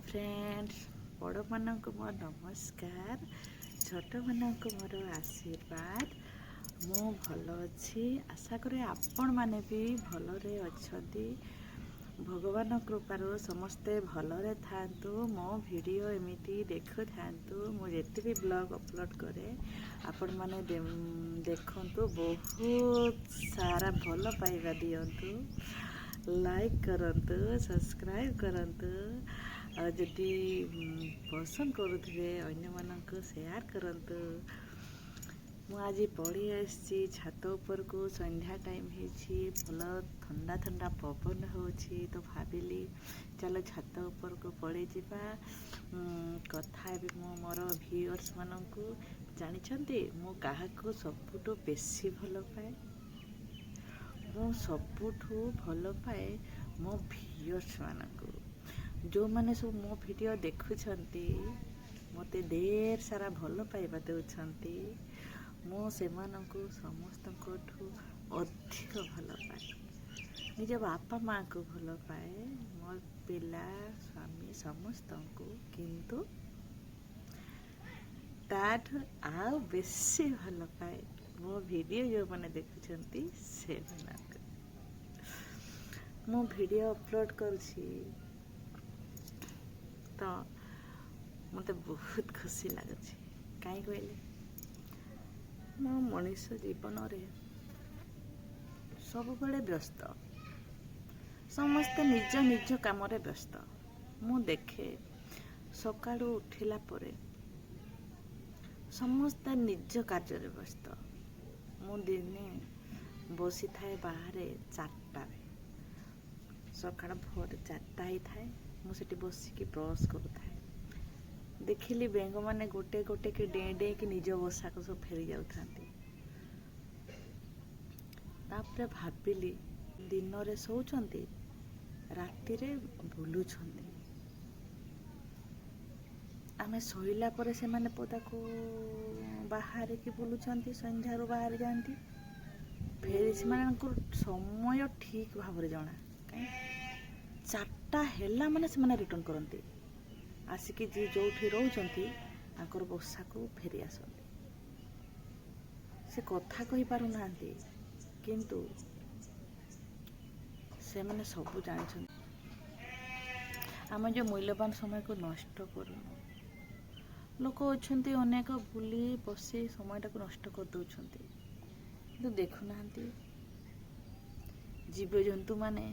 Friends बड़ मानक मोर नमस्कार छोट मानक मोर आशीर्वाद मु भल अच्छी आशा करे आपण माने भी भलरे अच्छी भगवान कृपार समस्ते भलरे थांतु मो वीडियो एमिति देखु थांतु मु जेते भी ब्लॉग अपलोड करे आपण माने देखंतु बहुत सारा भल पाइबा दियंतु लाइक करंतु सब्सक्राइब करंतु और जदि पसंद करुथिबे अन्य मानक शेयर करंतु मु आज पड़ी आसी छात ऊपर को संध्या टाइम होची भल ठंडा ठंडा पवन होची तो भाविली चलो छात ऊपर को पड़ी जिबा कथा भी मो मोर व्यूअर्स मानकू जानिछंती मु काहाकू सबुठु बेसी भल पाए मु सबुठु भल पाए मो व्यूअर्स मानकू जो माने सब मो वीडियो देखुछंती मते ढेर सारा भल पाइबा देउछंती मु सेमानंकु समस्तंकठु अधिक भल पाए निज बापा माँ को भल पाए मोर पिला स्वामी समस्तंकु किंतु ताठ आउ बेसी भल पाए मो वीडियो जो माने देखुछंती से मानक मो वीडियो अपलोड करछि तो मते बहुत खुशी लागछि काई कहले मो मनीष जीवन रे सब बड़े व्यस्त समस्ते निज निज काम रे व्यस्त मु देखे सकाळू उठिला परे समस्ते निज कार्य रे व्यस्त मु दिने बसी थाए बाहर 4टा सकाळ भोर 4टा ही थाए मु सेठी बसिकी ब्रश करूथाए देखिली बेंग माने गोटे गोटे के डे डे कि निज बसा को सब फेरी जाउथांती तापरे भाबिली दिन रे सोउछंती राति रे बुलुछंती आमे सोइला परे से माने पदा को बाहर की बुलुछंती संध्या रो बाहर जानती फेरी से माने समय ठीक भाबरे जणा काई 4टा हेला माने से माने रिटर्न करंती आसिकी जी जोठी रोचंती आंकर बसा को फेरी आसंती से कथा कहि पारु नांती किंतु से माने सब जानिछन आम जो मूल्यवान समय को नष्ट करू लोक अछंती अनेक बुली बसी समय को नष्ट कर दउछंती किंतु देखु नांती जीव जंतु माने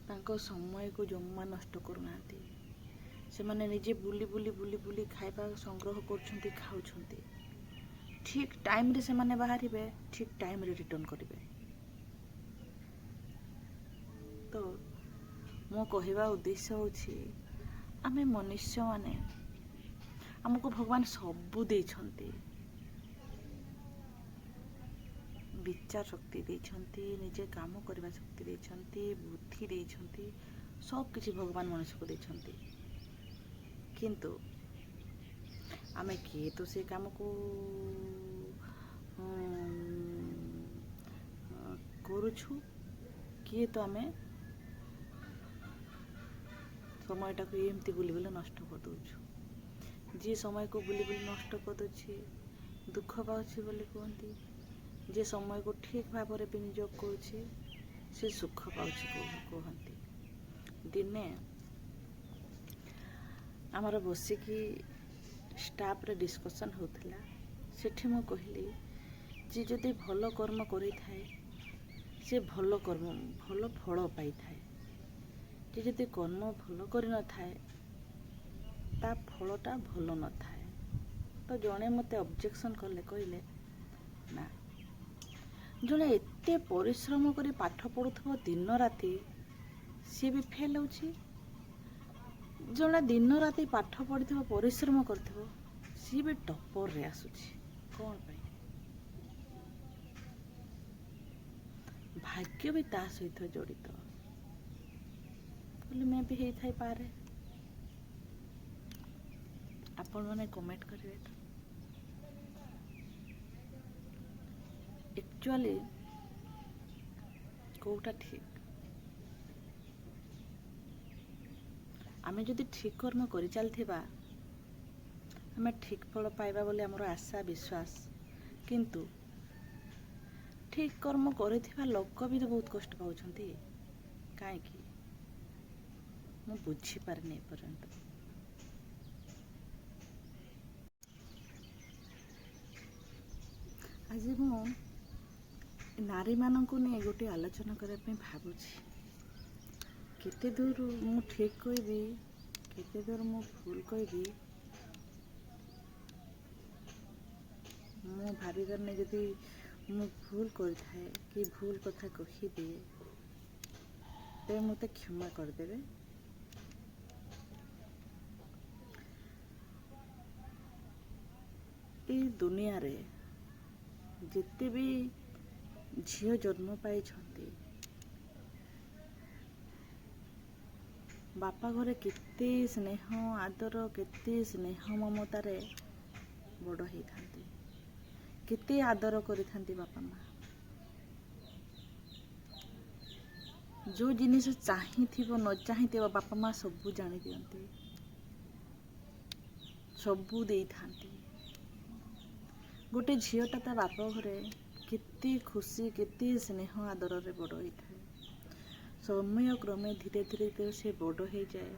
तांको समय को जम्मा नष्ट करूनांती से माने निजे बुली बुली बुली बुली खाइबा संग्रह करछंती खाउछंती ठीक टाइम रे से माने बाहरिबे ठीक टाइम रे रिटर्न करिवे तो मो कहिबा उद्देश्य होछि आमे मनुष्य माने हमको भगवान सबु देछंती विचार शक्ति देछंती निजे काम करबा शक्ति देछंती बुद्धि देछंती सब किछि भगवान मनुष्य को देछंती किंतु आमे किए तो से काम को करूछु किए तो आमे समयटा को एमती बुली बुली नष्ट कर दउछु जे समय को बुली बुली नष्ट कर दउछि दुख पाउछि बोली कहंती जे समय को ठीक भाव में विनियोग करुछि से सुख पाउछि कहंती दिने आमर बसिकी स्टाफ रे डिस्कशन होथिला सेठी मु कहली जे जदि भल कर्म करि थाए से भल कर्म भल फल पाई थाए जे जदि कर्म भल करि न थाए ता फलटा भल न थाए तो जणे मते ऑब्जेक्शन करले कहले ना जड़े एत परिश्रम कर पाठ पढ़ुव दिन राति सी भी फेल होछि जड़े दिन राति पाठ पढ़ी परिश्रम कर सी भी टपर रे आसुछि कौन पाई भाग्य भी ता सहित जड़ित बोले मैं भी हेई थाई पारे आपण माने कमेंट करिवे एक्चुअली कोटा ठीक ଆମେ ଯଦି ଠିକ୍ କର୍ମ କରି ଚାଲିଥିବା ଆମେ ଠିକ୍ ଫଳ ପାଇବା ବୋଲି ଆମର ଆଶା ବିଶ୍ୱାସ। କିନ୍ତୁ ଠିକ୍ କର୍ମ କରିଥିବା ଲୋକ ବି ତ ବହୁତ କଷ୍ଟ ପାଉଛନ୍ତି। କାହିଁକି ମୁଁ ବୁଝିପାରିନି ଏପର୍ଯ୍ୟନ୍ତ। ଆଜି ମୁଁ ନାରୀମାନଙ୍କୁ ନେଇ ଗୋଟେ ଆଲୋଚନା କରିବା ପାଇଁ ଭାବୁଛି। କେତେ ଦୂର ମୁଁ ଠିକ୍ କହିବି, କେତେ ଦୂର ମୁଁ ଭୁଲ କହିବି ମୁଁ ଭାବିପାରୁନି। ଯଦି ମୁଁ ଭୁଲ କରିଥାଏ କି ଭୁଲ କଥା କହିଦିଏ ତେବେ ମୋତେ କ୍ଷମା କରିଦେବେ। ଏଇ ଦୁନିଆରେ ଯେତେ ବି ଝିଅ ଜନ୍ମ ପାଇଛନ୍ତି, ବାପା ଘରେ କେତେ ସ୍ନେହ ଆଦର, କେତେ ସ୍ନେହ ମମତାରେ ବଡ଼ ହେଇଥାନ୍ତି, କେତେ ଆଦର କରିଥାନ୍ତି ବାପା ମା। ଯେଉଁ ଜିନିଷ ଚାହିଁଥିବ ନ ଚାହିଁଥିବ ବାପା ମା ସବୁ ଜାଣି ଦିଅନ୍ତି, ସବୁ ଦେଇଥାନ୍ତି। ଗୋଟେ ଝିଅଟା ତା ବାପ ଘରେ କେତେ ଖୁସି, କେତେ ସ୍ନେହ ଆଦରରେ ବଡ଼ ହେଇଥାଏ। ସମୟ କ୍ରମେ ଧୀରେ ଧୀରେ ଯେତେବେଳେ ସେ ବଡ଼ ହେଇଯାଏ,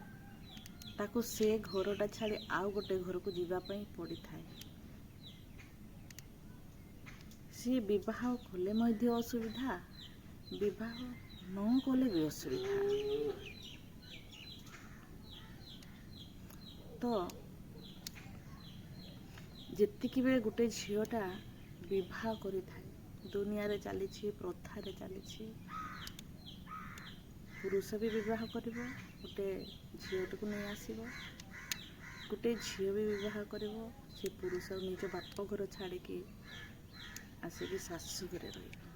ତାକୁ ସେ ଘରଟା ଛାଡ଼ି ଆଉ ଗୋଟେ ଘରକୁ ଯିବା ପାଇଁ ପଡ଼ିଥାଏ। ସିଏ ବିବାହ କଲେ ମଧ୍ୟ ଅସୁବିଧା, ବିବାହ ନ କଲେ ବି ଅସୁବିଧା। ତ ଯେତିକି ବେଳେ ଗୋଟେ ଝିଅଟା ବିବାହ କରିଥାଏ, ଦୁନିଆରେ ଚାଲିଛି, ପ୍ରଥାରେ ଚାଲିଛି, ପୁରୁଷ ବି ବିବାହ କରିବ, ଗୋଟେ ଝିଅଟିକୁ ନେଇ ଆସିବ। ଗୋଟେ ଝିଅ ବି ବିବାହ କରିବ, ସେ ପୁରୁଷ ନିଜ ବାପ ଘର ଛାଡ଼ିକି ଆସିକି ଶାଶୁ ଘରେ ରହିବ।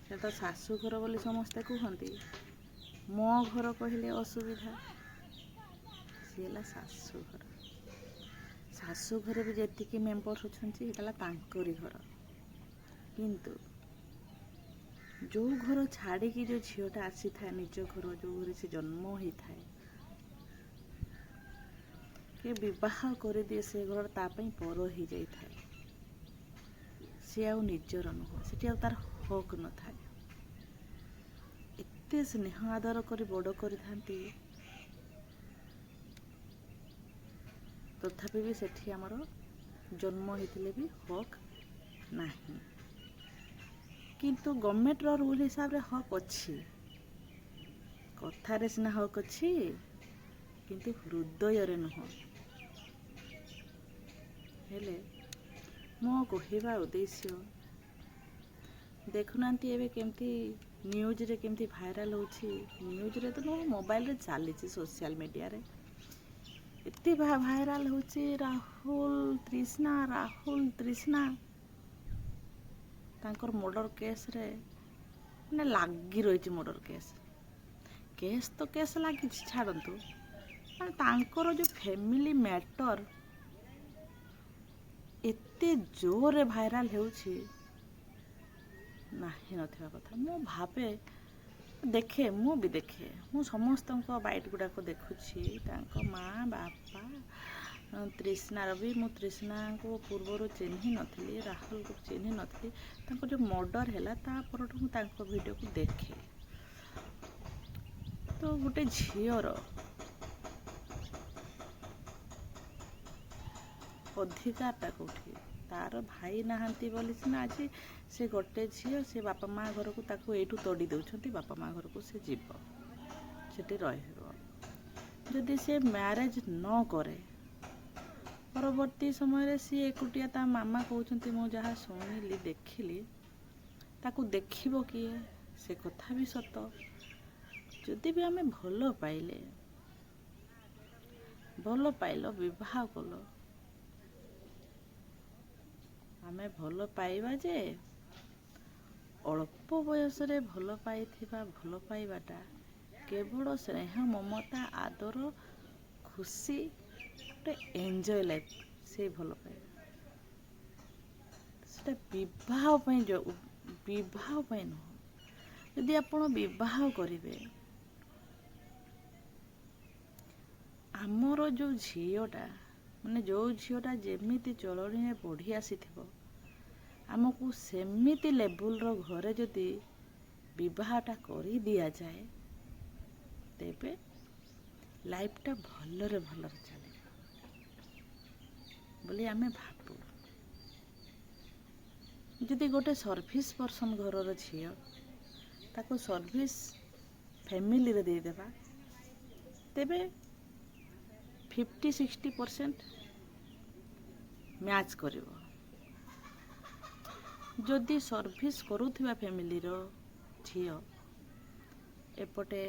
ସେ ତ ଶାଶୁ ଘର ବୋଲି ସମସ୍ତେ କୁହନ୍ତି, ମୋ ଘର କହିଲେ ଅସୁବିଧା, ସିଏ ହେଲା ଶାଶୁ ଘର। ଶାଶୁ ଘରେ ବି ଯେତିକି ମେମ୍ବର ଅଛନ୍ତି ସେଇଟା ହେଲା ତାଙ୍କରି ଘର। କିନ୍ତୁ ଯେଉଁ ଘର ଛାଡ଼ିକି ଯେଉଁ ଝିଅଟା ଆସିଥାଏ, ନିଜ ଘର ଯେଉଁ ଘରେ ସେ ଜନ୍ମ ହେଇଥାଏ, କିଏ ବିବାହ କରିଦିଏ, ସେ ଘର ତା ପାଇଁ ପର ହେଇଯାଇଥାଏ। ସିଏ ଆଉ ନିଜର ନୁହଁ, ସେଠି ଆଉ ତାର ହକ୍ ନଥାଏ। ଏତେ ସ୍ନେହ ଆଦର କରି ବଡ଼ କରିଥାନ୍ତି, ତଥାପି ବି ସେଠି ଆମର ଜନ୍ମ ହେଇଥିଲେ ବି ହକ୍ ନାହିଁ। କିନ୍ତୁ ଗଭର୍ଣ୍ଣମେଣ୍ଟର ରୁଲ୍ ହିସାବରେ ହକ୍ ଅଛି, କଥାରେ ସିନା ହକ୍ ଅଛି କିନ୍ତୁ ହୃଦୟରେ ନୁହଁ। ହେଲେ ମୋ କହିବା ଉଦ୍ଦେଶ୍ୟ, ଦେଖୁନାହାନ୍ତି ଏବେ କେମିତି ନ୍ୟୁଜ୍ରେ କେମିତି ଭାଇରାଲ୍ ହେଉଛି। ନ୍ୟୁଜ୍ରେ ତ ନୁହଁ, ମୋବାଇଲରେ ଚାଲିଛି, ସୋସିଆଲ ମିଡ଼ିଆରେ ଏତେ ଭାଇରାଲ୍ ହେଉଛି। ରାହୁଲ ତୃଷ୍ଣା ତାଙ୍କର ମର୍ଡ଼ର କେସ୍ରେ ମାନେ ଲାଗି ରହିଛି। ମର୍ଡ଼ର କେସ୍ ତ କେସ୍ ଲାଗିଛି, ଛାଡ଼ନ୍ତୁ, ମାନେ ତାଙ୍କର ଯେଉଁ ଫ୍ୟାମିଲି ମ୍ୟାଟର ଏତେ ଜୋରରେ ଭାଇରାଲ୍ ହେଉଛି, ନାହିଁ ନଥିବା କଥା। ମୁଁ ଭାବେ, ମୁଁ ବି ଦେଖେ, ମୁଁ ସମସ୍ତଙ୍କ ବାଇଟ୍ ଗୁଡ଼ାକ ଦେଖୁଛି, ତାଙ୍କ ମା ବାପା, ତୃଷ୍ଣାର ବି। ମୁଁ ତୃଷ୍ଣାଙ୍କୁ ପୂର୍ବରୁ ଚିହ୍ନି ନଥିଲି, ରାହୁଲକୁ ଚିହ୍ନି ନଥିଲି। ତାଙ୍କ ଯେଉଁ ମର୍ଡ଼ର ହେଲା ତା ପରଠୁ ମୁଁ ତାଙ୍କ ଭିଡ଼ିଓକୁ ଦେଖେ। ତ ଗୋଟେ ଝିଅର ଅଧିକାରଟା କେଉଁଠି? ତାର ଭାଇ ନାହାନ୍ତି ବୋଲି ସିନା ଆଜି ସେ ଗୋଟେ ଝିଅ, ସେ ବାପା ମା ଘରକୁ ତାକୁ ଏଇଠୁ ତଡ଼ି ଦେଉଛନ୍ତି, ବାପା ମା ଘରକୁ ସେ ଯିବ, ସେଠି ରହିବ। ଯଦି ସେ ମ୍ୟାରେଜ୍ ନ କରେ, ପରବର୍ତ୍ତୀ ସମୟରେ ସିଏ ଏକୁଟିଆ, ତା ମାମା କହୁଛନ୍ତି, ମୁଁ ଯାହା ଶୁଣିଲି ଦେଖିଲି, ତାକୁ ଦେଖିବ କିଏ? ସେ କଥା ବି ସତ। ଯଦି ବି ଆମେ ଭଲ ପାଇଲ, ବିବାହ କଲ, ଆମେ ଭଲ ପାଇବା ଯେ ଅଳ୍ପ ବୟସରେ ଭଲ ପାଇଥିବା ଭଲ ପାଇବାଟା କେବଳ ସ୍ନେହ ମମତା ଆଦର ଖୁସି, ଗୋଟେ ଏନ୍ଜୟ ଲାଇଫ୍, ସେଇ ଭଲ ପାଇବା। ସେଟା ବିବାହ ପାଇଁ ନୁହଁ। ଯଦି ଆପଣ ବିବାହ କରିବେ, ଆମର ଯେଉଁ ଝିଅଟା ମାନେ ଯେଉଁ ଝିଅଟା ଯେମିତି ଚଳଣିରେ ପଢ଼ି ଆସିଥିବ, ଆମକୁ ସେମିତି ଲେବୁଲର ଘରେ ଯଦି ବିବାହଟା କରି ଦିଆଯାଏ, ତେବେ ଲାଇଫଟା ଭଲରେ ଚାଲିବ ବୋଲି ଆମେ ଭାବୁ। ଯଦି ଗୋଟେ ସର୍ଭିସ୍ ପର୍ସନ୍ ଘରର ଝିଅ, ତାକୁ ସର୍ଭିସ୍ ଫ୍ୟାମିଲିରେ ଦେଇଦେବା, ତେବେ 50-60% ମ୍ୟାଚ୍ କରିବ। ଯଦି ସର୍ଭିସ୍ କରୁଥିବା ଫ୍ୟାମିଲିର ଝିଅ ଏପଟେ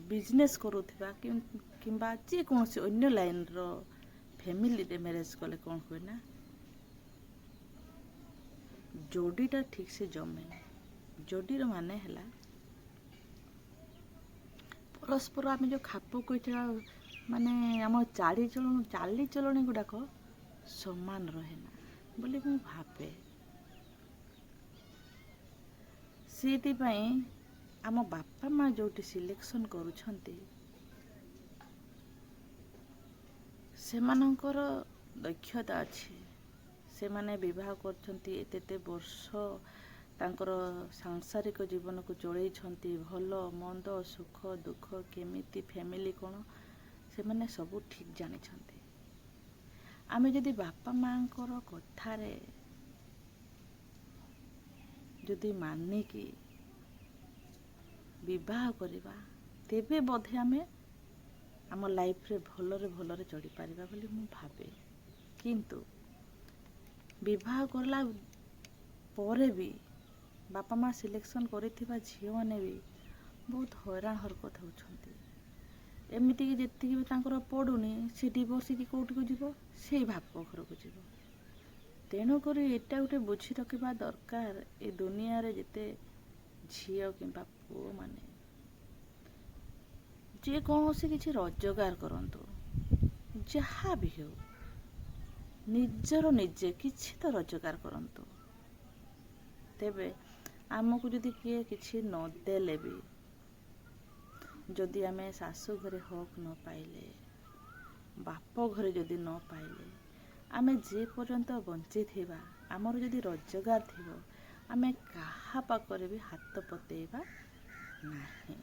ବିଜନେସ୍ କରୁଥିବା କିମ୍ବା ଯେକୌଣସି ଅନ୍ୟ ଲାଇନ୍ର ଫ୍ୟାମିଲିରେ ମ୍ୟାରେଜ୍ କଲେ କ'ଣ ହୁଏ ନା, ଯୋଡ଼ିଟା ଠିକ୍ ସେ ଜମେନି। ଯୋଡ଼ିର ମାନେ ହେଲା ପରସ୍ପର ଆମେ ଯେଉଁ ଖାପ ଖୁଆଇଥିବା, ମାନେ ଆମ ଚାଲିଚଳଣି ଗୁଡ଼ାକ ସମାନ ରହେନା ବୋଲି ମୁଁ ଭାବେ। ସେଇଥିପାଇଁ ଆମ ବାପା ମା ଯେଉଁଠି ସିଲେକ୍ସନ୍ କରୁଛନ୍ତି, ସେମାନଙ୍କର ଦକ୍ଷତା ଅଛି। ସେମାନେ ବିବାହ କରୁଛନ୍ତି, ଏତେ ବର୍ଷ ତାଙ୍କର ସାଂସାରିକ ଜୀବନକୁ ଚଳେଇଛନ୍ତି। ଭଲ ମନ୍ଦ ସୁଖ ଦୁଃଖ କେମିତି ଫ୍ୟାମିଲି କ'ଣ, ସେମାନେ ସବୁ ଠିକ୍ ଜାଣିଛନ୍ତି। ଆମେ ଯଦି ବାପା ମାଙ୍କର କଥାରେ ଯଦି ମାନିକି ବିବାହ କରିବା, ତେବେ ବୋଧେ ଆମେ ଆମ ଲାଇଫରେ ଭଲରେ ଚଳିପାରିବା ବୋଲି ମୁଁ ଭାବେ। କିନ୍ତୁ ବିବାହ କଲା ପରେ ବି ବାପା ମା ସିଲେକ୍ସନ୍ କରିଥିବା ଝିଅମାନେ ବି ବହୁତ ହଇରାଣ ହରକତ ହେଉଛନ୍ତି। ଏମିତିକି ଯେତିକି ବି ତାଙ୍କର ପଡ଼ୁନି, ସେ ଡିଭୋର୍ସ ହେଇକି କେଉଁଠିକୁ ଯିବ, ସେଇ ବାପ ଘରକୁ ଯିବ। ତେଣୁକରି ଏଇଟା ଗୋଟେ ବୁଝି ରଖିବା ଦରକାର, ଏ ଦୁନିଆରେ ଯେତେ ଝିଅ କିମ୍ବା ପୁଅମାନେ ଯେକୌଣସି କିଛି ରୋଜଗାର କରନ୍ତୁ, ଯାହା ବି ହେଉ, ନିଜେ କିଛି ତ ରୋଜଗାର କରନ୍ତୁ। ତେବେ ଆମକୁ ଯଦି କିଏ କିଛି ନଦେଲେ ବି, ଯଦି ଆମେ ଶାଶୁ ଘରେ ହକ୍ ନ ପାଇଲେ, ବାପ ଘରେ ଯଦି ନ ପାଇଲେ, ଆମେ ଯେ ପର୍ଯ୍ୟନ୍ତ ବଞ୍ଚିଥିବା, ଆମର ଯଦି ରୋଜଗାର ଥିବ, ଆମେ କାହା ପାଖରେ ବି ହାତ ପତେଇବା ନାହିଁ।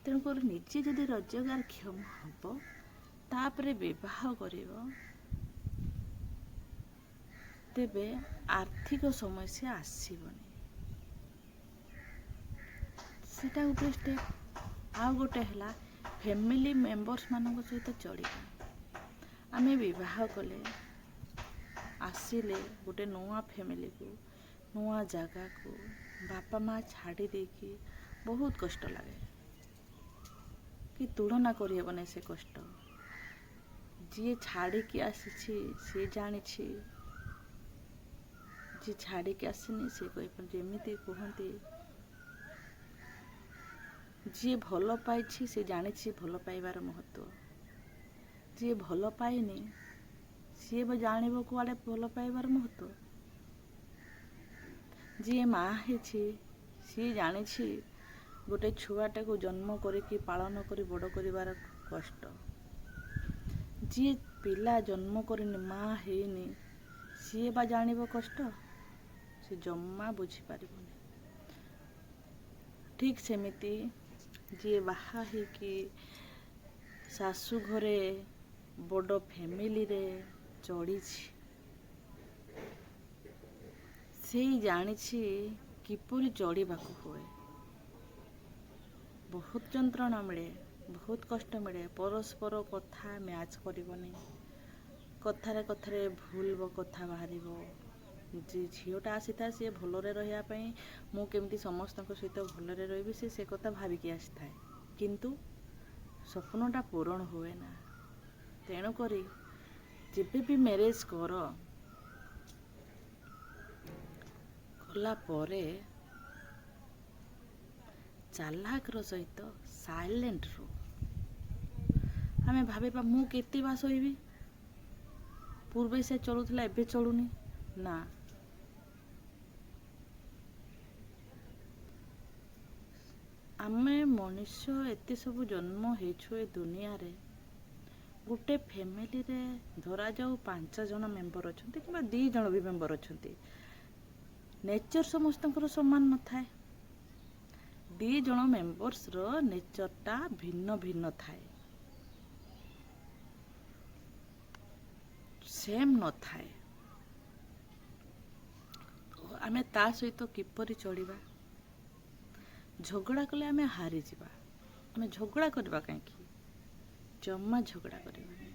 ତେଣୁକରି ନିଜେ ଯଦି ରୋଜଗାର କ୍ଷମ ହେବ, ତାପରେ ବିବାହ କରିବ, ତେବେ ଆର୍ଥିକ ସମସ୍ୟା ଆସିବନି। ସେଟା ଗୋଟେ ଷ୍ଟେପ୍। ଆଉ ଗୋଟେ ହେଲା ଫ୍ୟାମିଲି ମେମ୍ବର୍ସ ମାନଙ୍କ ସହିତ ଚଳିବା। ଆମେ ବିବାହ କଲେ, ଆସିଲେ ଗୋଟେ ନୂଆ ଫ୍ୟାମିଲିକୁ, ନୂଆ ଜାଗାକୁ ବାପା ମା ଛାଡ଼ି ଦେଇକି ବହୁତ କଷ୍ଟ ଲାଗେ, କି ତୁଳନା କରିହେବନି ସେ କଷ୍ଟ। ଯିଏ ଛାଡ଼ିକି ଆସିଛି ସିଏ ଜାଣିଛି, ଯିଏ ଛାଡ଼ିକି ଆସିନି ସେ କହିପାରୁନି। ଯେମିତି କୁହନ୍ତି, ଯିଏ ଭଲ ପାଇଛି ସେ ଜାଣିଛି ଭଲ ପାଇବାର ମହତ୍ଵ। ଯିଏ ଭଲ ପାଇନି, ସିଏ ବି ଜାଣିବ କୁଆଡ଼େ ଭଲ ପାଇବାର ମହତ୍ଵ। ଯିଏ ମା ହେଇଛି ସିଏ ଜାଣିଛି ଗୋଟେ ଛୁଆଟାକୁ ଜନ୍ମ କରିକି ପାଳନ କରି ବଡ଼ କରିବାର କଷ୍ଟ। ଯିଏ ପିଲା ଜନ୍ମ କରିନି, ମା ହେଇନି, ସିଏ ବା ଜାଣିବ କଷ୍ଟ, ସେ ଜମା ବୁଝିପାରିବନି। ଠିକ୍ ସେମିତି ଯିଏ ବାହା ହେଇକି ଶାଶୁ ଘରେ ବଡ଼ ଫ୍ୟାମିଲିରେ ଚଳିଛି, ସେଇ ଜାଣିଛି କିପରି ଚଳିବାକୁ ହୁଏ। ବହୁତ ଯନ୍ତ୍ରଣା ମିଳେ, ବହୁତ କଷ୍ଟ ମିଳେ। ପରସ୍ପର କଥା ମ୍ୟାଚ୍ କରିବନି, କଥାରେ ଭୁଲ କଥା ବାହାରିବ। ଯେ ଝିଅଟା ଆସିଥାଏ, ସିଏ ଭଲରେ ରହିବା ପାଇଁ, ମୁଁ କେମିତି ସମସ୍ତଙ୍କ ସହିତ ଭଲରେ ରହିବି, ସେ କଥା ଭାବିକି ଆସିଥାଏ। କିନ୍ତୁ ସ୍ୱପ୍ନଟା ପୂରଣ ହୁଏ ନା। ତେଣୁକରି ଯେବେ ବି ମ୍ୟାରେଜ୍ କଲା ପରେ ଚାଲାକର ସହିତ ସାଇଲେଣ୍ଟ ରୁହ। ଆମେ ଭାବିବା ମୁଁ କେତେ ବା ସହିବି, ପୂର୍ବେ ସେ ଚଳୁଥିଲା ଏବେ ଚଳୁନି, ନା। ଆମେ ମଣିଷ ଏତେ ସବୁ ଜନ୍ମ ହେଇଛୁ ଏ ଦୁନିଆରେ। ଗୋଟେ ଫ୍ୟାମିଲିରେ ଧରାଯାଉ 5 ଜଣ ମେମ୍ବର ଅଛନ୍ତି କିମ୍ବା 2 ଜଣ ବି ମେମ୍ବର ଅଛନ୍ତି, ନେଚର ସମସ୍ତଙ୍କର ସମାନ ନଥାଏ। 2 ଜଣ ମେମ୍ବର୍ସର ନେଚରଟା ଭିନ୍ନ ଭିନ୍ନ ଥାଏ, ସେମ୍ ନଥାଏ। ଆମେ ତା ସହିତ କିପରି ଚଳିବା? ଝଗଡ଼ା କଲେ ଆମେ ହାରିଯିବା। ଆମେ ଝଗଡ଼ା କରିବା କାହିଁକି? ଜମା ଝଗଡ଼ା କରିବାନି।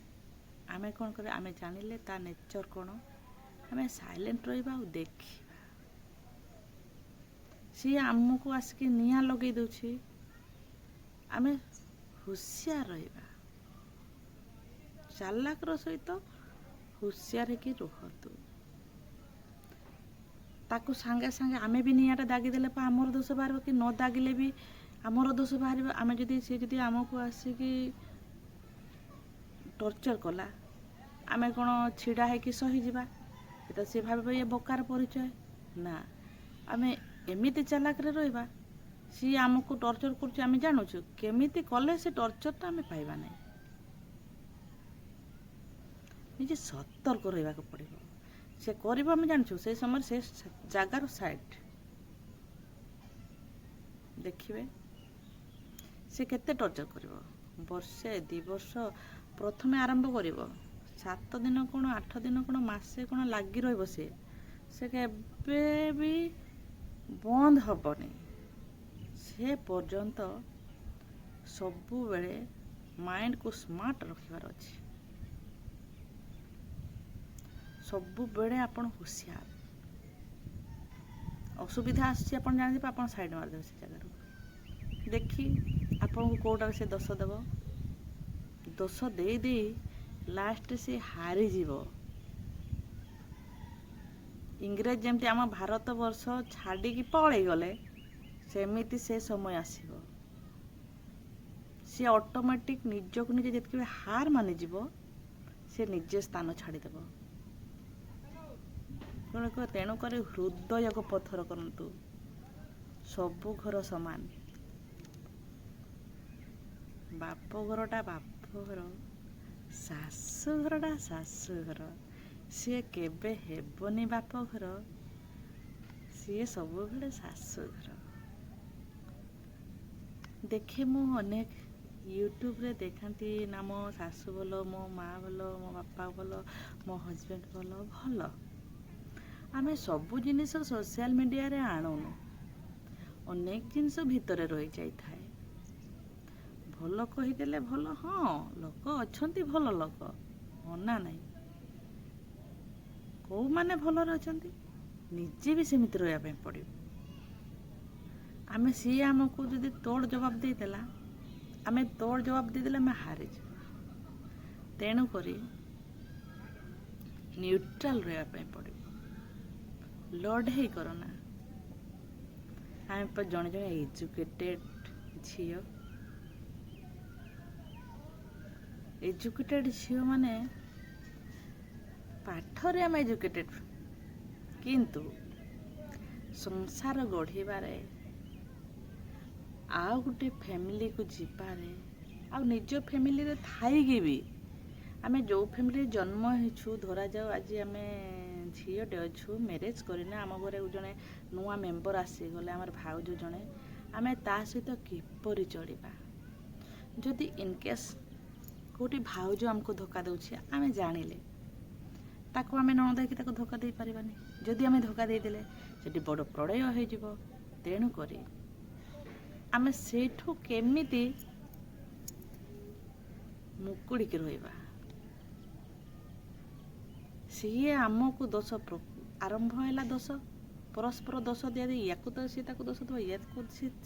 ଆମେ କ'ଣ କରିବା? ଆମେ ଜାଣିଲେ ତା ନେଚର କ'ଣ, ଆମେ ସାଇଲେଣ୍ଟ ରହିବା ଆଉ ଦେଖିବା। ସିଏ ଆମକୁ ଆସିକି ନିଆଁ ଲଗେଇ ଦେଉଛି, ଆମେ ହୁସିଆର ରହିବା। ଚାଲାକର ସହିତ ହୁସିଆର ହେଇକି ରୁହନ୍ତୁ। ତାକୁ ସାଙ୍ଗେ ସାଙ୍ଗେ ଆମେ ବି ନିଆଁଟା ଦାଗିଦେଲେ ଆମର ଦୋଷ ବାହାରିବ, କି ନ ଦାଗିଲେ ବି ଆମର ଦୋଷ ବାହାରିବ। ଆମେ ଯଦି ସେ ଯଦି ଆମକୁ ଆସିକି ଟର୍ଚର କଲା, ଆମେ କ'ଣ ଛିଡ଼ା ହେଇକି ସହିଯିବା? ତ ସେ ଭାବିବ ଇଏ ବୋକାର ପରିଚୟ। ନା, ଆମେ ଏମିତି ଚାଲାକରେ ରହିବା, ସିଏ ଆମକୁ ଟର୍ଚର କରୁଛି ଆମେ ଜାଣୁଛୁ, କେମିତି କଲେ ସେ ଟର୍ଚରଟା ଆମେ ପାଇବା ନାହିଁ। ନିଜେ ସତର୍କ ରହିବାକୁ ପଡ଼ିବ। ସେ କରିବ ଆମେ ଜାଣିଛୁ, ସେ ସମୟରେ ସେ ଜାଗାର ସାଇଡ୍ ଦେଖିବେ ସେ କେତେ ଟର୍ଚର କରିବ। ବର୍ଷେ 2 ବର୍ଷ ପ୍ରଥମେ ଆରମ୍ଭ କରିବ, 7 ଦିନ କ'ଣ 8 ଦିନ କ'ଣ ମାସେ କ'ଣ ଲାଗି ରହିବ। ସେ କେବେ ବି ବନ୍ଦ ହବନି। ସେ ପର୍ଯ୍ୟନ୍ତ ସବୁବେଳେ ମାଇଣ୍ଡକୁ ସ୍ମାର୍ଟ ରଖିବାର ଅଛି। ସବୁବେଳେ ଆପଣ ହୁସିଆର। ଅସୁବିଧା ଆସୁଛି ଆପଣ ଜାଣିଥିବେ, ଆପଣ ସାଇଡ୍ ମାରିଦେବେ ସେ ଜାଗାରୁ। ଦେଖି ଆପଣଙ୍କୁ କେଉଁଟାକୁ ସେ ଦୋଷ ଦେବ, ଦୋଷ ଦେଇ ଦେଇ ଲାଷ୍ଟରେ ସେ ହାରିଯିବ। ଇଂରେଜ ଯେମିତି ଆମ ଭାରତ ବର୍ଷ ଛାଡ଼ିକି ପଳେଇ ଗଲେ, ସେମିତି ସେ ସମୟ ଆସିବ। ସେ ଅଟୋମେଟିକ୍ ନିଜକୁ ନିଜେ ଯେତିକି ହାର ମାନିଯିବ, ସେ ନିଜେ ସ୍ଥାନ ଛାଡ଼ିଦେବ। ତେଣୁକରି ହୃଦୟକୁ ପଥର କରନ୍ତୁ। ସବୁ ଘର ସମାନ। ବାପ ଘରଟା ବାପ ଘର, ଶାଶୁ ଘରଟା ଶାଶୁ ଘର। ସିଏ କେବେ ହେବନି ବାପ ଘର, ସିଏ ସବୁବେଳେ ଶାଶୁ ଘର। ଦେଖେ ମୁଁ ଅନେକ ୟୁଟ୍ୟୁବରେ ଦେଖାନ୍ତି ନା ମୋ ଶାଶୁ ଭଲ, ମୋ ମା' ଭଲ, ମୋ ବାପା ଭଲ, ମୋ ହଜବେଣ୍ଡ ଭଲ। ଭଲ, ଆମେ ସବୁ ଜିନିଷ ସୋସିଆଲ ମିଡ଼ିଆରେ ଆଣୁନୁ। ଅନେକ ଜିନିଷ ଭିତରେ ରହିଯାଇଥାଏ। ଭଲ କହିଦେଲେ ଭଲ, ହଁ ଲୋକ ଅଛନ୍ତି ଭଲ ଲୋକ, ମନା ନାହିଁ। କେଉଁମାନେ ଭଲରେ ଅଛନ୍ତି, ନିଜେ ବି ସେମିତି ରହିବା ପାଇଁ ପଡ଼ିବ। ସିଏ ଆମକୁ ଯଦି ତୋଡ଼ ଜବାବ ଦେଇଦେଲା, ଆମେ ତୋଡ଼ ଜବାବ ଦେଇଦେଲେ ଆମେ ହାରିଯିବୁ। ତେଣୁକରି ନ୍ୟୁଟ୍ରାଲ ରହିବା ପାଇଁ ପଡ଼ିବ। ଲଢ଼େଇ କରନା। ଆମେ ଜଣେ ଜଣେ ଏଜୁକେଟେଡ୍ ଝିଅ, ଏଜୁକେଟେଡ୍ ଝିଅମାନେ ପାଠରେ ଆମେ ଏଜୁକେଟେଡ୍, କିନ୍ତୁ ସଂସାର ଗଢ଼ିବାରେ, ଆଉ ଗୋଟେ ଫ୍ୟାମିଲିକୁ ଯିବାରେ, ଆଉ ନିଜ ଫ୍ୟାମିଲିରେ ଥାଇକି ବି ଆମେ ଯେଉଁ ଫ୍ୟାମିଲିରେ ଜନ୍ମ ହେଇଛୁ, ଧରାଯାଉ ଆଜି ଆମେ ଝିଅଟେ ଅଛୁ, ମ୍ୟାରେଜ୍ କରିନା, ଆମ ଘରେ ଜଣେ ନୂଆ ମେମ୍ବର ଆସିଗଲେ, ଆମର ଭାଉଜ ଜଣେ, ଆମେ ତା ସହିତ କିପରି ଚଳିବା? ଯଦି ଇନକେସ୍ କେଉଁଠି ଭାଉଜ ଆମକୁ ଧୋକା ଦେଉଛି, ଆମେ ଜାଣିଲେ ତାକୁ ଆମେ ନଣନ୍ଦ ହେଇକି ତାକୁ ଧୋକା ଦେଇପାରିବାନି। ଯଦି ଆମେ ଧୋକା ଦେଇଦେଲେ ସେଠି ବଡ଼ ପ୍ରଳୟ ହେଇଯିବ। ତେଣୁକରି ଆମେ ସେଇଠୁ କେମିତି ମୁକୁଡ଼ିକି ରହିବା? ସିଏ ଆମକୁ ଦୋଷ, ଆରମ୍ଭ ହେଲା ଦୋଷ, ପରସ୍ପର ଦୋଷ ଦିଆଦି, ୟାକୁ ତ ସିଏ ତାକୁ ଦୋଷ ଦେବ, ୟାକୁ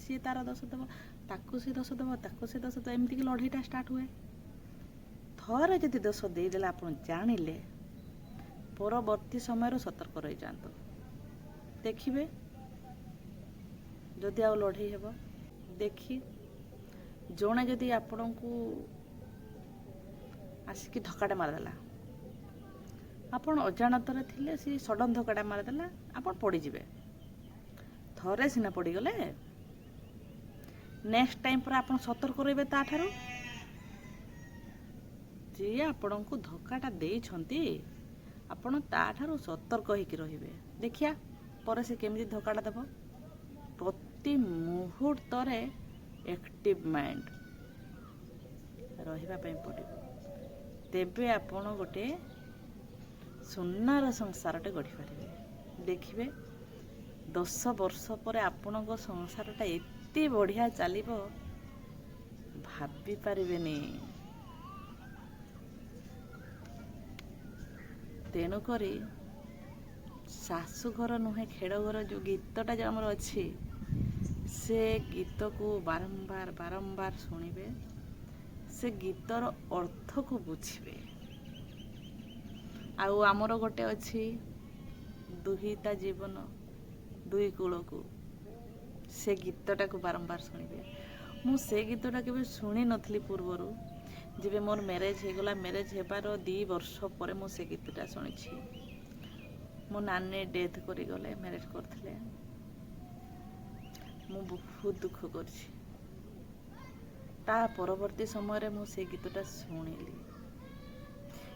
ସିଏ ତାର ଦୋଷ ଦେବ, ତାକୁ ସିଏ ଦୋଷ ଦେବ, ତାକୁ ସିଏ ଦୋଷ ଦେବ, ଏମିତିକି ଲଢ଼େଇଟା ଷ୍ଟାର୍ଟ ହୁଏ। ଥରେ ଯଦି ଦୋଷ ଦେଇଦେଲେ ଆପଣ ଜାଣିଲେ, ପରବର୍ତ୍ତୀ ସମୟରେ ସତର୍କ ରହିଯାଆନ୍ତୁ। ଦେଖିବେ ଯଦି ଆଉ ଲଢ଼େଇ ହେବ। ଦେଖି ଜଣେ ଯଦି ଆପଣଙ୍କୁ ଆସିକି ଧକ୍କାଟା ମାରିଦେଲା, ଆପଣ ଅଜାଣତରେ ଥିଲେ, ସେ ସଡନ୍ ଧକ୍କାଟା ମାରିଦେଲା, ଆପଣ ପଡ଼ିଯିବେ। ଥରେ ସିନା ପଡ଼ିଗଲେ, ନେକ୍ସଟ ଟାଇମ୍ ପରେ ଆପଣ ସତର୍କ ରହିବେ ତାଠାରୁ। ଯିଏ ଆପଣଙ୍କୁ ଧୋକାଟା ଦେଇଛନ୍ତି ଆପଣ ତାଠାରୁ ସତର୍କ ହେଇକି ରହିବେ। ଦେଖିଆ ପରେ ସେ କେମିତି ଧୋକାଟା ଦେବ। ପ୍ରତି ମୁହୂର୍ତ୍ତରେ ଆକ୍ଟିଭ ମାଇଣ୍ଡ ରହିବା ପାଇଁ ପଡ଼ିବ। ତେବେ ଆପଣ ଗୋଟେ ସୁନାର ସଂସାରଟେ ଗଢ଼ିପାରିବେ। ଦେଖିବେ 10 ବର୍ଷ ପରେ ଆପଣଙ୍କ ସଂସାରଟା ଏତେ ବଢ଼ିଆ ଚାଲିବ ଭାବି ପାରିବେନି। ତେଣୁକରି ଶାଶୁଘର ନୁହେଁ ଖେଡ଼ଘର ଯେଉଁ ଗୀତଟା ଯେଉଁ ଆମର ଅଛି, ସେ ଗୀତକୁ ବାରମ୍ବାର ଶୁଣିବେ, ସେ ଗୀତର ଅର୍ଥକୁ ବୁଝିବେ। ଆଉ ଆମର ଗୋଟେ ଅଛି ଦୁହିତା ଜୀବନ ଦୁଇ କୂଳକୁ, ସେ ଗୀତଟାକୁ ବାରମ୍ବାର ଶୁଣିବେ। ମୁଁ ସେ ଗୀତଟା କେବେ ଶୁଣି ନଥିଲି ପୂର୍ବରୁ। ଯେବେ ମୋର ମ୍ୟାରେଜ୍ ହେଇଗଲା, ମ୍ୟାରେଜ୍ ହେବାର 2 ବର୍ଷ ପରେ ମୁଁ ସେ ଗୀତଟା ଶୁଣିଛି। ମୋ ନାନୀ ଡେଥ୍ କରିଗଲେ, ମ୍ୟାରେଜ୍ କରିଥିଲେ। ମୁଁ ବହୁତ ଦୁଃଖ କରିଛି। ତା ପରବର୍ତ୍ତୀ ସମୟରେ ମୁଁ ସେ ଗୀତଟା ଶୁଣିଲି।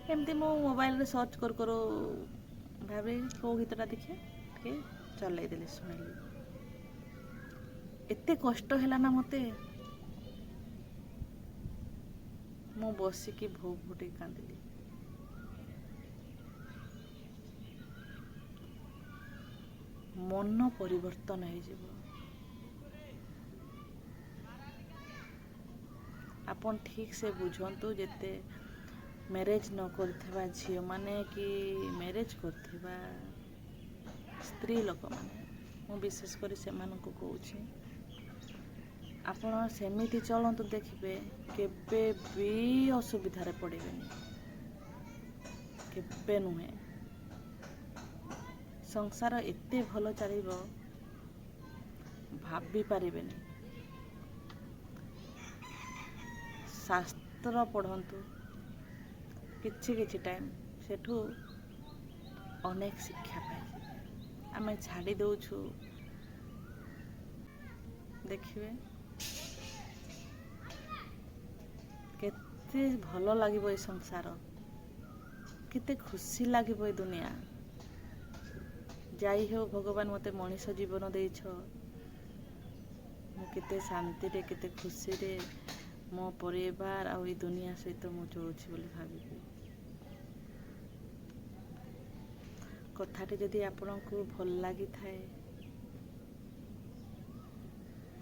ଏମିତି ମୁଁ ମୋବାଇଲରେ ସର୍ଚ୍ଚ କରୁ ଭାବି କେଉଁ ଗୀତଟା ଦେଖିବା ଟିକେ ଚଲେଇଦେଲି, ଶୁଣିଲି। ଏତେ କଷ୍ଟ ହେଲା ନା ମୋତେ, ମୁଁ ବସିକି ଭୋ କାନ୍ଦିଲି। ମନ ପରିବର୍ତ୍ତନ ହେଇଯିବ। ଆପଣ ଠିକ୍ ସେ ବୁଝନ୍ତୁ, ଯେତେ ମ୍ୟାରେଜ୍ ନ କରିଥିବା ଝିଅମାନେ କି ମ୍ୟାରେଜ୍ କରିଥିବା ସ୍ତ୍ରୀ ଲୋକମାନେ, ମୁଁ ବିଶେଷ କରି ସେମାନଙ୍କୁ କହୁଛି, ଆପଣ ସେମିତି ଚଳନ୍ତୁ, ଦେଖିବେ କେବେ ବି ଅସୁବିଧାରେ ପଡ଼ିବେନି। କେବେ ନୁହେଁ। ସଂସାର ଏତେ ଭଲ ଚାଲିବ ଭାବି ପାରିବେନି। ଶାସ୍ତ୍ର ପଢ଼ନ୍ତୁ କିଛି ଟାଇମ୍, ସେଠୁ ଅନେକ ଶିକ୍ଷା ପାଇଯିବେ। ଆମେ ଛାଡ଼ି ଦେଉଛୁ, ଦେଖିବେ କେତେ ଭଲ ଲାଗିବ ଏ ସଂସାର, କେତେ ଖୁସି ଲାଗିବ ଏ ଦୁନିଆ। ଯାଇ ହେଉ ଭଗବାନ ମୋତେ ମଣିଷ ଜୀବନ ଦେଇଛ, ମୁଁ କେତେ ଶାନ୍ତିରେ କେତେ ଖୁସିରେ ମୋ ପରିବାର ଆଉ ଏ ଦୁନିଆ ସହିତ ମୁଁ ଚଳୁଛି ବୋଲି ଭାବିବି। କଥାଟି ଯଦି ଆପଣଙ୍କୁ ଭଲ ଲାଗିଥାଏ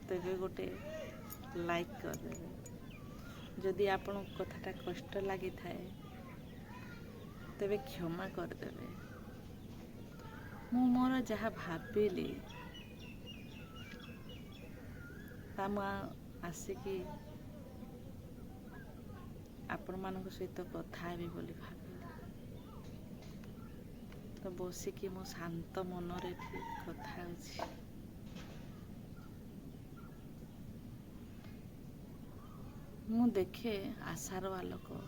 ତେବେ ଗୋଟେ ଲାଇକ୍ କରିଦେବେ। ଯଦି ଆପଣଙ୍କୁ କଥାଟା କଷ୍ଟ ଲାଗିଥାଏ ତେବେ କ୍ଷମା କରିଦେବେ। ମୁଁ ମୋର ଯାହା ଭାବିଲି ତା ମୁଁ ଆସିକି ଆପଣମାନଙ୍କ ସହିତ କଥା ହେବି ବୋଲି ଭାବିଲି। ତ ବସିକି ମୋ ଶାନ୍ତ ମନରେ କଥା ହେଉଛି। ମୁଁ ଦେଖେ ଆଶାର ଆଲୋକ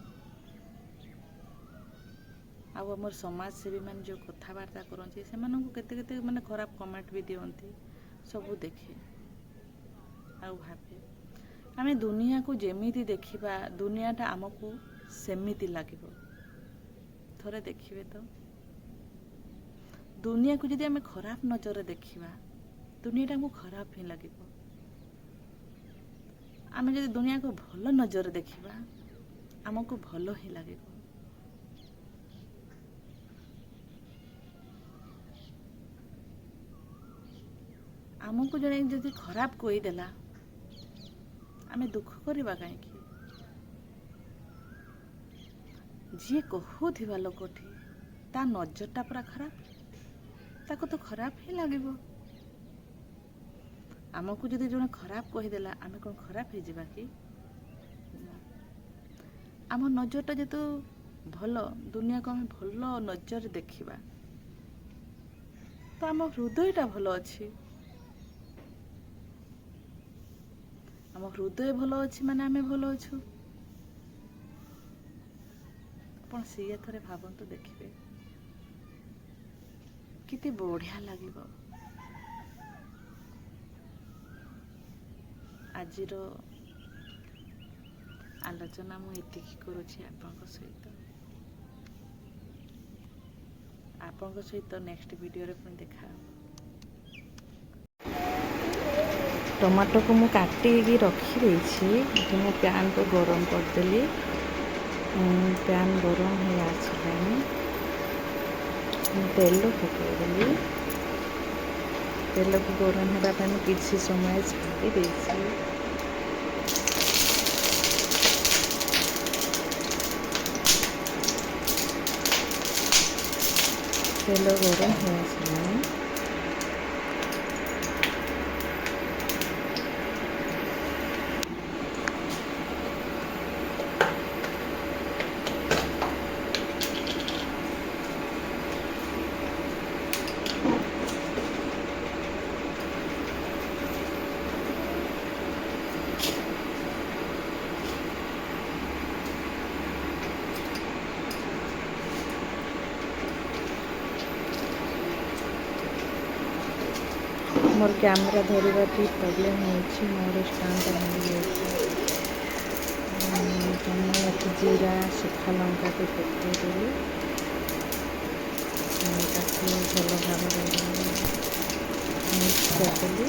ଆଉ ଆମର ସମାଜସେବୀମାନେ ଯେଉଁ କଥାବାର୍ତ୍ତା କରନ୍ତି, ସେମାନଙ୍କୁ କେତେ ମାନେ ଖରାପ କମେଣ୍ଟ ବି ଦିଅନ୍ତି, ସବୁ ଦେଖେ ଆଉ ଭାବେ ଆମେ ଦୁନିଆକୁ ଯେମିତି ଦେଖିବା ଦୁନିଆଟା ଆମକୁ ସେମିତି ଲାଗିବ। ଥରେ ଦେଖିବେ ତ, ଦୁନିଆକୁ ଯଦି ଆମେ ଖରାପ ନଜରରେ ଦେଖିବା ଦୁନିଆଟା ଆମକୁ ଖରାପ ହିଁ ଲାଗିବ। ଆମେ ଯଦି ଦୁନିଆକୁ ଭଲ ନଜରରେ ଦେଖିବା ଆମକୁ ଭଲ ହିଁ ଲାଗିବ। ଆମକୁ ଜଣେ ଯଦି ଖରାପ କହିଦେଲା ଆମେ ଦୁଃଖ କରିବା କାହିଁକି? ଯିଏ କହୁଥିବା ଲୋକଟି ତା ନଜରଟା ପୁରା ଖରାପ, ତାକୁ ତ ଖରାପ ହିଁ ଲାଗିବ। ଆମକୁ ଯଦି ଜଣେ ଖରାପ କହିଦେଲା ଆମେ କ'ଣ ଖରାପ ହେଇଯିବା କି? ଆମ ନଜରଟା ଯେହେତୁ ଭଲ, ଦୁନିଆକୁ ଆମେ ଭଲ ନଜରରେ ଦେଖିବା, ତ ଆମ ହୃଦୟଟା ଭଲ ଅଛି। ଆମ ହୃଦୟ ଭଲ ଅଛି ମାନେ ଆମେ ଭଲ ଅଛୁ। ଆପଣ ସିଏ ଥରେ ଭାବନ୍ତୁ, ଦେଖିବେ କେତେ ବଢ଼ିଆ ଲାଗିବ। ଆଜିର ଆଲୋଚନା ମୁଁ ଏତିକି କରୁଛି ଆପଣଙ୍କ ସହିତ ନେକ୍ସଟ ଭିଡ଼ିଓରେ ପୁଣି ଦେଖାହେବ। ଟମାଟୋକୁ ମୁଁ କାଟିକି ରଖିଦେଇଛି। ମୁଁ ପ୍ୟାନ୍କୁ ଗରମ କରିଦେଲି। ପ୍ୟାନ୍ ଗରମ ହେଇ ଆସିଲାଣି। ମୁଁ ତେଲ ପକାଇଦେଲି। ତେଲକୁ ଗରମ ହେବା ପାଇଁ ମୁଁ କିଛି ସମୟ ଛାଡ଼ି ଦେଇଛି। ତେଲ ଗରମ ହେଇ ଆସିଲାଣି। मोर कैमरा धरवा की प्रॉब्लम होची। मोर स्टैंड भांगी जाइए। जीरा सुखा लंका को पकईदेली। भल भाव मिक्स करदेली।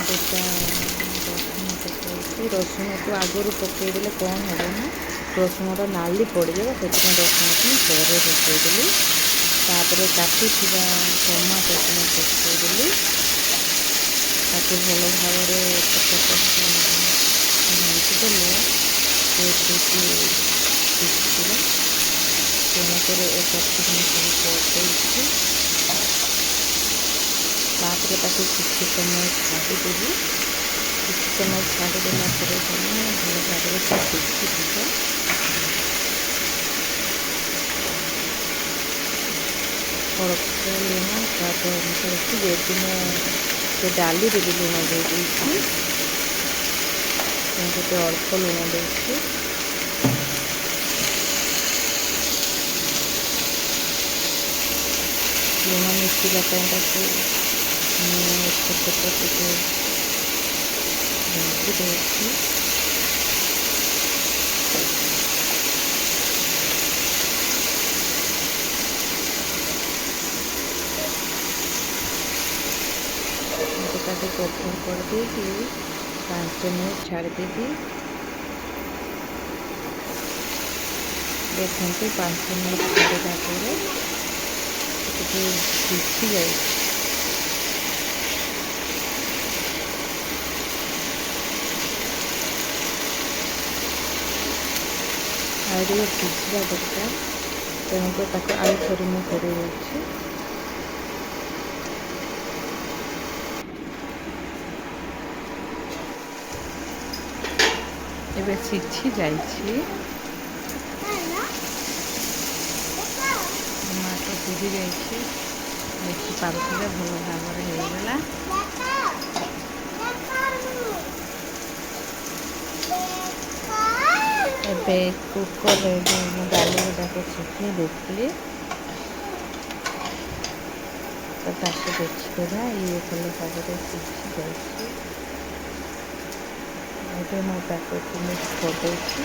गोटा रसुण पकई रसुण को आगुरी पकईदे कौन हम ना रसुण नाली पड़जा से रसुण को पर पकईदेली। तापर काटी टमाटो को पकईदेली। ताकि भल भाव भाजीदेले सीखा तेणुकर एक तापर ताकि किसी समय छाड़देवी। किसी समय छाड़देला भल भाव सीखी अल्प लुण स्वाद अनुसार जेहेतु मुझे डाली भी लुण दे अल्प लुण दे लुण मिशिला छोट टे भाजी दे कवर कर दे 5 मिनट छाड़देवी। देखते 5 मिनट छाड़ा सीखी जाए। आगे सीखा दरकार तेणुक आउ थे मुझे एबे सीखी जाइए। टमाटो सीझी जाइए। देखी पारे भल भाव होगला। एबे कुकर डाली गुड़ाक सीखी देखी तो देखीदेवा ये भल भाव सीखी जाइए। मैं पैकेट को मिक्स कर देती।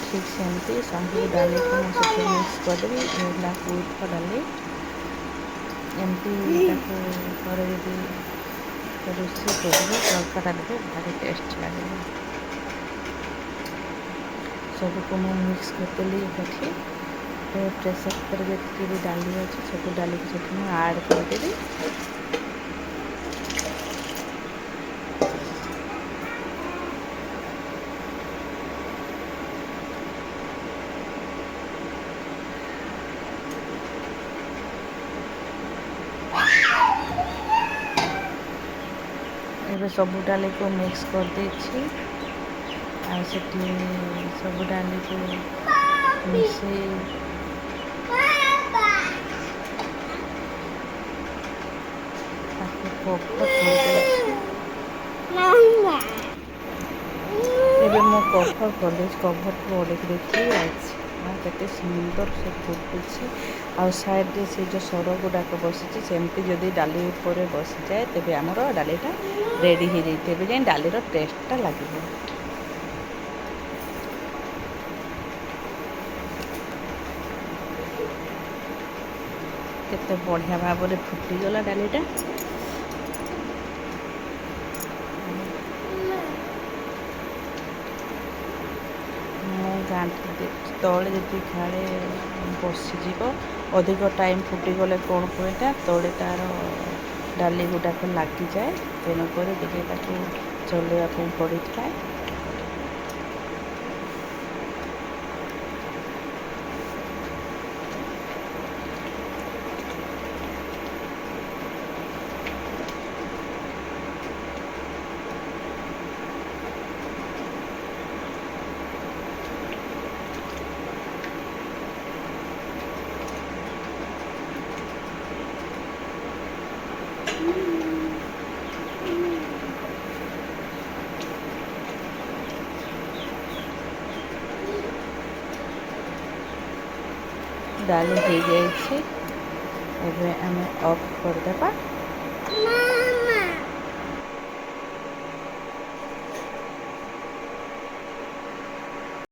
ठीक सेमती सब डाली को मुझे मिक्स करदेवी। विथ डाली एमती रोषे करेंगे तड़का डाली भारी टेस्ट लगे। सबको मुझे मिक्स करदेली। प्रेसर कुकर जी भी डाली अच्छे सब डाली मुझे आड करदेवी। एबे सब डाली को मिक्स कर देछि। सब डाली को मिसे कवर कर कवर को ओढ़ देखी। କେତେ ସୁନ୍ଦର ସେ ଫୁଟୁଛି। ଆଉ ସାଇଡ଼୍ରେ ସେ ଯେଉଁ ସର ଗୁଡ଼ାକ ବସିଛି ସେମିତି ଯଦି ଡାଲି ଉପରେ ବସିଯାଏ ତେବେ ଆମର ଡାଲିଟା ରେଡ଼ି ହେଇଯାଇଥିବ, ତେବେ ଯାଇ ଡାଲିର ଟେଷ୍ଟଟା ଲାଗିବ। କେତେ ବଢ଼ିଆ ଭାବରେ ଫୁଟିଗଲା ଡାଲିଟା। ମୁଁ ଘାଣ୍ଟି ତଳେ ଯଦି ଖାଳେ ବସିଯିବ, ଅଧିକ ଟାଇମ୍ ଫୁଟିଗଲେ କ'ଣ ହୁଏଟା ତଳେ ତା'ର ଡାଲି ଗୁଡ଼ାକ ଲାଗିଯାଏ, ତେଣୁକରି ଟିକେ ତାକୁ ଚଲେଇବା ପାଇଁ ପଡ଼ିଥାଏ। ଡାଲି ହେଇଯାଇଛି, ଏବେ ଆମେ ଅଫ୍ କରିଦେବା।